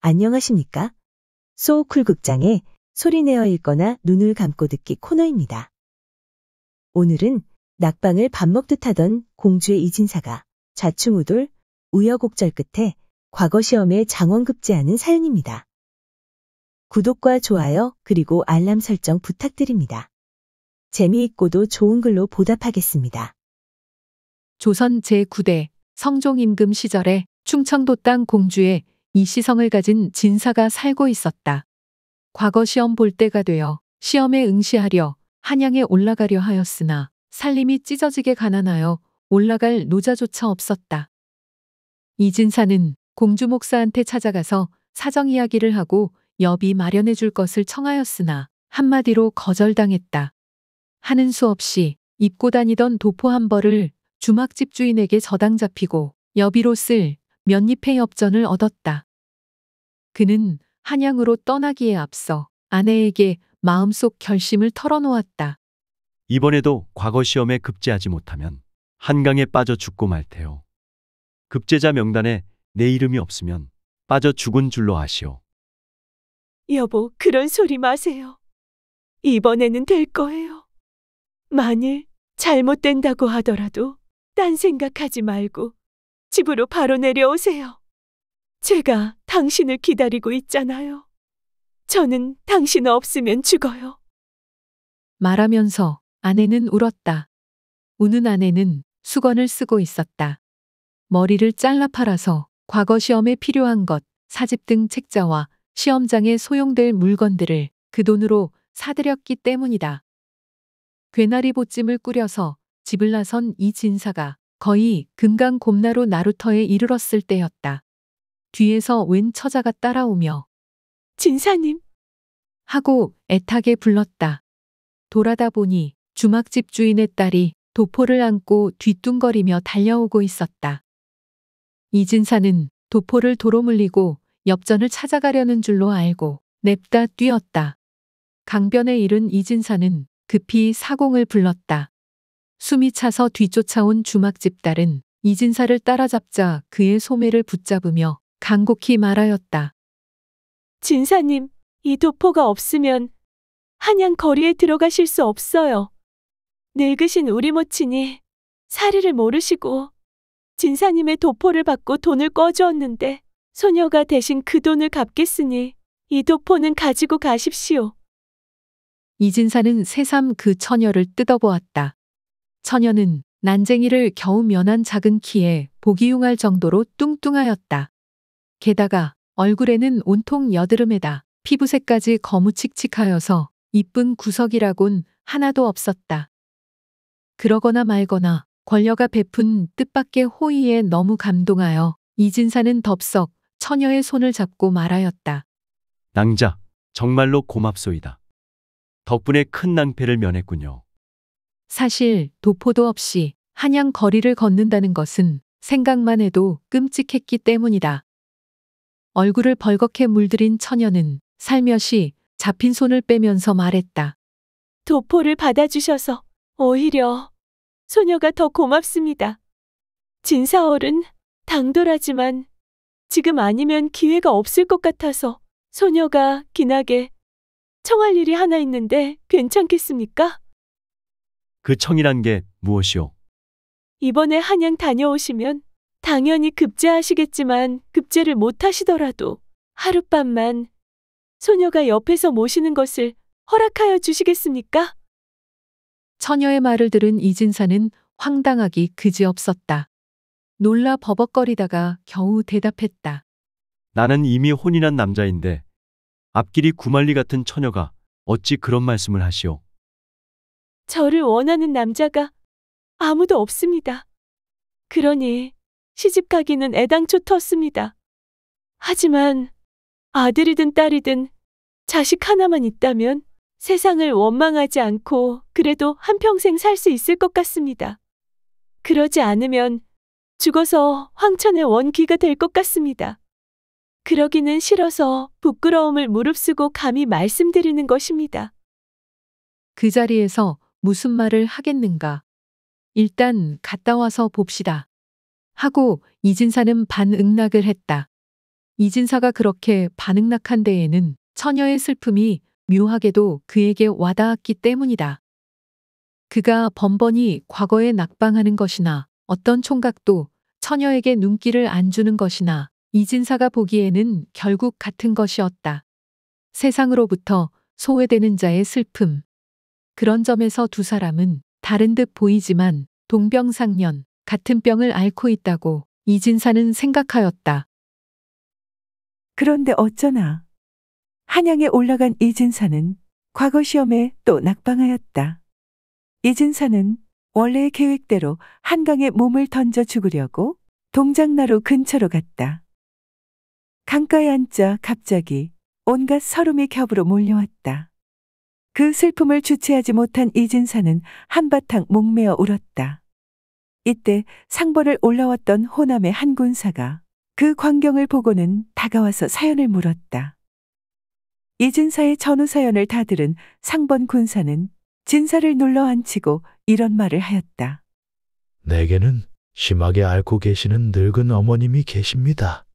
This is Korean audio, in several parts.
안녕하십니까? 소쿨 극장의 소리내어 읽거나 눈을 감고 듣기 코너입니다. 오늘은 낙방을 밥 먹듯 하던 공주의 이진사가 좌충우돌 우여곡절 끝에 과거 시험에 장원급제하는 사연입니다. 구독과 좋아요 그리고 알람 설정 부탁드립니다. 재미있고도 좋은 글로 보답하겠습니다. 조선 제9대 성종 임금 시절에 충청도 땅 공주에 이시성을 가진 진사가 살고 있었다. 과거 시험 볼 때가 되어 시험에 응시하려 한양에 올라가려 하였으나 살림이 찢어지게 가난하여 올라갈 노자조차 없었다. 이진사는 공주 목사한테 찾아가서 사정 이야기를 하고 여비 마련해 줄 것을 청하였으나 한마디로 거절당했다. 하는 수 없이 입고 다니던 도포 한 벌을 주막집 주인에게 저당 잡히고 여비로 쓸 몇 잎의 엽전을 얻었다. 그는 한양으로 떠나기에 앞서 아내에게 마음속 결심을 털어놓았다. 이번에도 과거 시험에 급제하지 못하면 한강에 빠져 죽고 말 테요. 급제자 명단에 내 이름이 없으면 빠져 죽은 줄로 아시오. 여보, 그런 소리 마세요. 이번에는 될 거예요. 만일 잘못된다고 하더라도 딴 생각하지 말고 집으로 바로 내려오세요. 제가 당신을 기다리고 있잖아요. 저는 당신 없으면 죽어요. 말하면서 아내는 울었다. 우는 아내는 수건을 쓰고 있었다. 머리를 잘라 팔아서 과거 시험에 필요한 것, 사집 등 책자와 시험장에 소용될 물건들을 그 돈으로 사들였기 때문이다. 괴나리 보찜을 꾸려서 집을 나선 이 진사가 거의 금강곰나루 나루터에 이르렀을 때였다. 뒤에서 웬 처자가 따라오며 진사님, 하고 애타게 불렀다. 돌아다 보니 주막집 주인의 딸이 도포를 안고 뒤뚱거리며 달려오고 있었다. 이진사는 도포를 도로 물리고 엽전을 찾아가려는 줄로 알고 냅다 뛰었다. 강변에 이른 이진사는 급히 사공을 불렀다. 숨이 차서 뒤쫓아온 주막집 딸은 이진사를 따라잡자 그의 소매를 붙잡으며 간곡히 말하였다. 진사님, 이 도포가 없으면 한양 거리에 들어가실 수 없어요. 늙으신 우리 모친이 사리를 모르시고 진사님의 도포를 받고 돈을 꿔주었는데 소녀가 대신 그 돈을 갚겠으니 이 도포는 가지고 가십시오. 이진사는 새삼 그 처녀를 뜯어보았다. 처녀는 난쟁이를 겨우 면한 작은 키에 보기 흉할 정도로 뚱뚱하였다. 게다가 얼굴에는 온통 여드름에다 피부색까지 거무칙칙하여서 이쁜 구석이라곤 하나도 없었다. 그러거나 말거나 권녀가 베푼 뜻밖의 호의에 너무 감동하여 이진사는 덥석 처녀의 손을 잡고 말하였다. 낭자, 정말로 고맙소이다. 덕분에 큰 낭패를 면했군요. 사실 도포도 없이 한양 거리를 걷는다는 것은 생각만 해도 끔찍했기 때문이다. 얼굴을 벌겋게 물들인 처녀는 살며시 잡힌 손을 빼면서 말했다. 도포를 받아주셔서 오히려 소녀가 더 고맙습니다. 진사어른, 당돌하지만 지금 아니면 기회가 없을 것 같아서 소녀가 기나게 청할 일이 하나 있는데 괜찮겠습니까? 그 청이란 게 무엇이오? 이번에 한양 다녀오시면 당연히 급제하시겠지만 급제를 못 하시더라도 하룻밤만 소녀가 옆에서 모시는 것을 허락하여 주시겠습니까? 처녀의 말을 들은 이진사는 황당하기 그지없었다. 놀라 버벅거리다가 겨우 대답했다. 나는 이미 혼인한 남자인데 앞길이 구만리 같은 처녀가 어찌 그런 말씀을 하시오? 저를 원하는 남자가 아무도 없습니다. 그러니 시집 가기는 애당초 텄습니다. 하지만 아들이든 딸이든 자식 하나만 있다면 세상을 원망하지 않고 그래도 한평생 살 수 있을 것 같습니다. 그러지 않으면 죽어서 황천의 원귀가 될 것 같습니다. 그러기는 싫어서 부끄러움을 무릅쓰고 감히 말씀드리는 것입니다. 그 자리에서 무슨 말을 하겠는가. 일단 갔다 와서 봅시다. 하고 이진사는 반응낙을 했다. 이진사가 그렇게 반응낙한 데에는 처녀의 슬픔이 묘하게도 그에게 와닿았기 때문이다. 그가 번번이 과거에 낙방하는 것이나 어떤 총각도 처녀에게 눈길을 안 주는 것이나 이진사가 보기에는 결국 같은 것이었다. 세상으로부터 소외되는 자의 슬픔. 그런 점에서 두 사람은 다른 듯 보이지만 동병상련, 같은 병을 앓고 있다고 이진사는 생각하였다. 그런데 어쩌나 한양에 올라간 이진사는 과거 시험에 또 낙방하였다. 이진사는 원래의 계획대로 한강에 몸을 던져 죽으려고 동작나루 근처로 갔다. 강가에 앉자 갑자기 온갖 서름이 겹으로 몰려왔다. 그 슬픔을 주체하지 못한 이진사는 한바탕 목매어 울었다. 이때 상번을 올라왔던 호남의 한 군사가 그 광경을 보고는 다가와서 사연을 물었다. 이진사의 전후 사연을 다 들은 상번 군사는 진사를 눌러 앉히고 이런 말을 하였다. 내게는 심하게 앓고 계시는 늙은 어머님이 계십니다.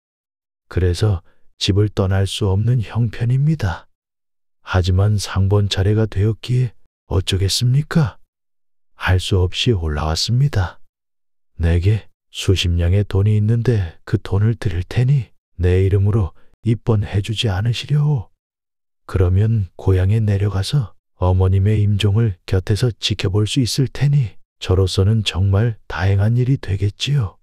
그래서 집을 떠날 수 없는 형편입니다. 하지만 상번 차례가 되었기에 어쩌겠습니까? 할 수 없이 올라왔습니다. 내게 수십 냥의 돈이 있는데 그 돈을 드릴 테니 내 이름으로 입번해 주지 않으시려오. 그러면 고향에 내려가서 어머님의 임종을 곁에서 지켜볼 수 있을 테니 저로서는 정말 다행한 일이 되겠지요.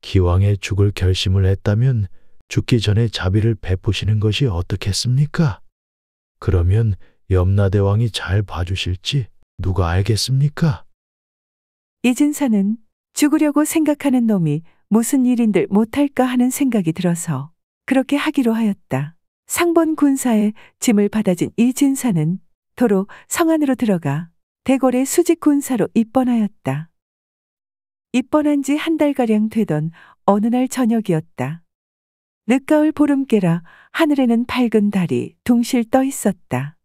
기왕에 죽을 결심을 했다면 죽기 전에 자비를 베푸시는 것이 어떻겠습니까? 그러면 염라대왕이 잘 봐주실지 누가 알겠습니까? 이진사는 죽으려고 생각하는 놈이 무슨 일인들 못할까 하는 생각이 들어서 그렇게 하기로 하였다. 상번 군사의 짐을 받아진 이진사는 도로 성 안으로 들어가 대궐의 수직 군사로 입번하였다. 입번한 지 한 달가량 되던 어느 날 저녁이었다. 늦가을 보름께라 하늘에는 밝은 달이 둥실 떠 있었다.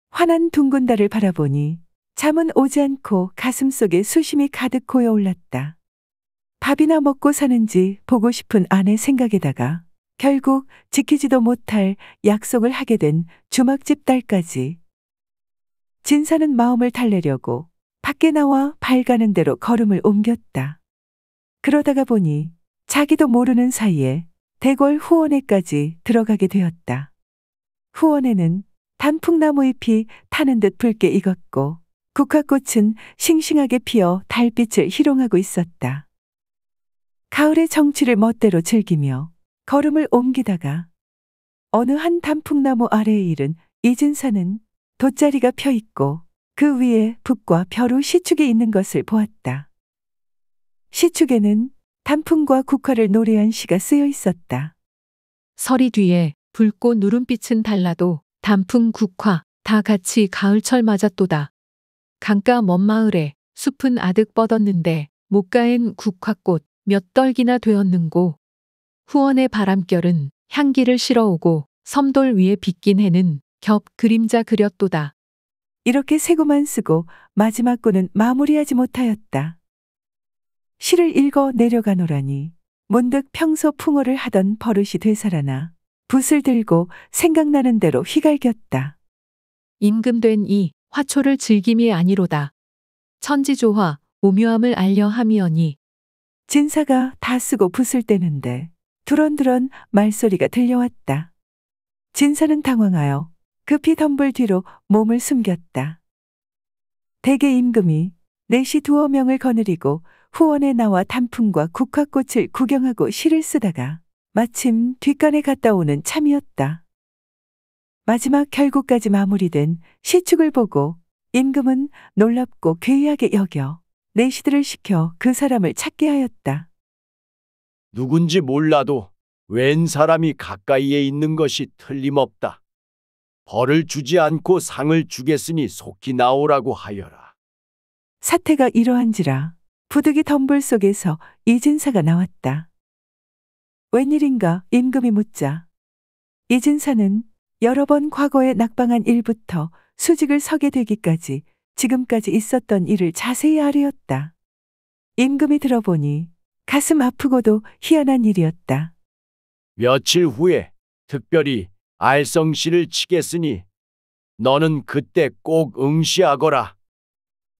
환한 둥근 달을 바라보니 잠은 오지 않고 가슴속에 수심이 가득 고여 올랐다. 밥이나 먹고 사는지 보고 싶은 아내 생각에다가 결국 지키지도 못할 약속을 하게 된 주막집 딸까지. 진사는 마음을 달래려고 밖에 나와 발 가는 대로 걸음을 옮겼다. 그러다가 보니 자기도 모르는 사이에 대궐 후원에까지 들어가게 되었다. 후원에는 단풍나무 잎이 타는 듯 붉게 익었고 국화꽃은 싱싱하게 피어 달빛을 희롱하고 있었다. 가을의 정취를 멋대로 즐기며 걸음을 옮기다가 어느 한 단풍나무 아래에 이른 이진사는 돗자리가 펴 있고 그 위에 붓과 벼루 시축이 있는 것을 보았다. 시축에는 단풍과 국화를 노래한 시가 쓰여 있었다. 서리 뒤에 붉고 누름빛은 달라도 단풍 국화 다 같이 가을철 맞았도다. 강가 먼 마을에 숲은 아득 뻗었는데 목가엔 국화꽃 몇 떨기나 되었는고 후원의 바람결은 향기를 실어오고 섬돌 위에 빗긴 해는 겹 그림자 그렸도다. 이렇게 세고만 쓰고 마지막 구는 마무리하지 못하였다. 시를 읽어 내려가노라니 문득 평소 풍어를 하던 버릇이 되살아나 붓을 들고 생각나는 대로 휘갈겼다. 임금된 이 화초를 즐김이 아니로다. 천지조화 오묘함을 알려 함이오니. 진사가 다 쓰고 붓을 떼는데 두런두런 말소리가 들려왔다. 진사는 당황하여 급히 덤불 뒤로 몸을 숨겼다. 대개 임금이 내시 두어 명을 거느리고 후원에 나와 단풍과 국화꽃을 구경하고 시를 쓰다가 마침 뒷간에 갔다 오는 참이었다. 마지막 결국까지 마무리된 시축을 보고 임금은 놀랍고 괴이하게 여겨 내시들을 시켜 그 사람을 찾게 하였다. 누군지 몰라도 웬 사람이 가까이에 있는 것이 틀림없다. 벌을 주지 않고 상을 주겠으니 속히 나오라고 하여라. 사태가 이러한지라 부득이 덤불 속에서 이진사가 나왔다. 웬일인가 임금이 묻자 이진사는 여러 번 과거에 낙방한 일부터 수직을 서게 되기까지 지금까지 있었던 일을 자세히 아뢰었다. 임금이 들어보니 가슴 아프고도 희한한 일이었다. 며칠 후에 특별히 알성시를 치겠으니 너는 그때 꼭 응시하거라.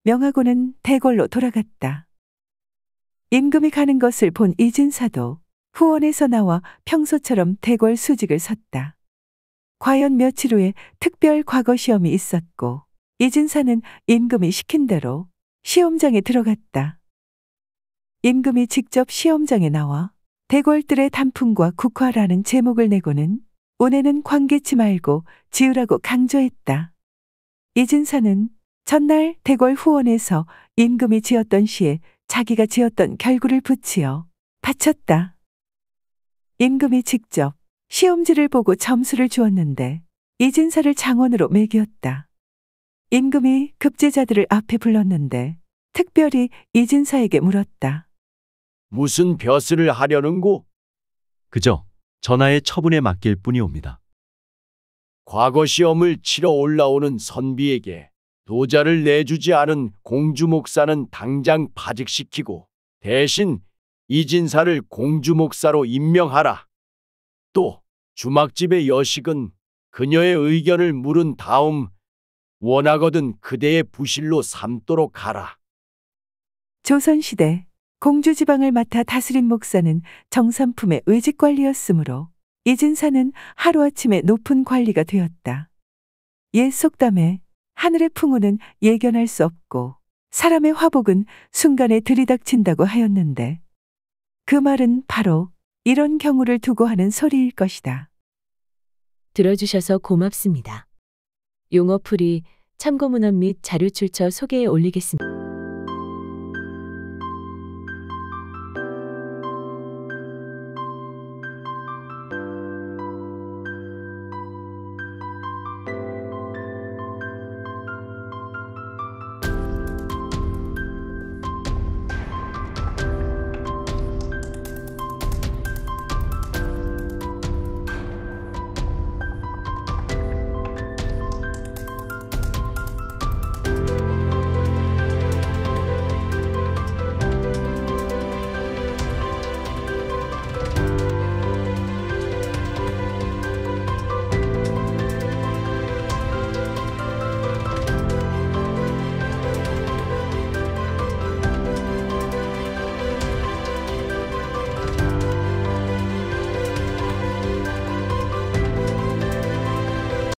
명하고는 대궐로 돌아갔다. 임금이 가는 것을 본 이진사도 후원에서 나와 평소처럼 대궐 수직을 섰다. 과연 며칠 후에 특별 과거 시험이 있었고 이진사는 임금이 시킨 대로 시험장에 들어갔다. 임금이 직접 시험장에 나와 대궐들의 단풍과 국화라는 제목을 내고는 운에는 관계치 말고 지으라고 강조했다. 이진사는 전날 대궐 후원에서 임금이 지었던 시에 자기가 지었던 결구를 붙이어 바쳤다. 임금이 직접 시험지를 보고 점수를 주었는데 이진사를 장원으로 매겼다. 임금이 급제자들을 앞에 불렀는데 특별히 이진사에게 물었다. 무슨 벼슬을 하려는고? 그저 전하의 처분에 맡길 뿐이옵니다. 과거 시험을 치러 올라오는 선비에게 도자를 내주지 않은 공주 목사는 당장 파직시키고 대신 이진사를 공주 목사로 임명하라. 또 주막집의 여식은 그녀의 의견을 물은 다음 원하거든 그대의 부실로 삼도록 하라. 조선시대 공주지방을 맡아 다스린 목사는 정삼품의 외직관리였으므로 이진사는 하루아침에 높은 관리가 되었다. 옛 속담에 하늘의 풍우는 예견할 수 없고 사람의 화복은 순간에 들이닥친다고 하였는데 그 말은 바로 이런 경우를 두고 하는 소리일 것이다. 들어주셔서 고맙습니다. 용어풀이 참고문헌 및 자료 출처 소개에 올리겠습니다.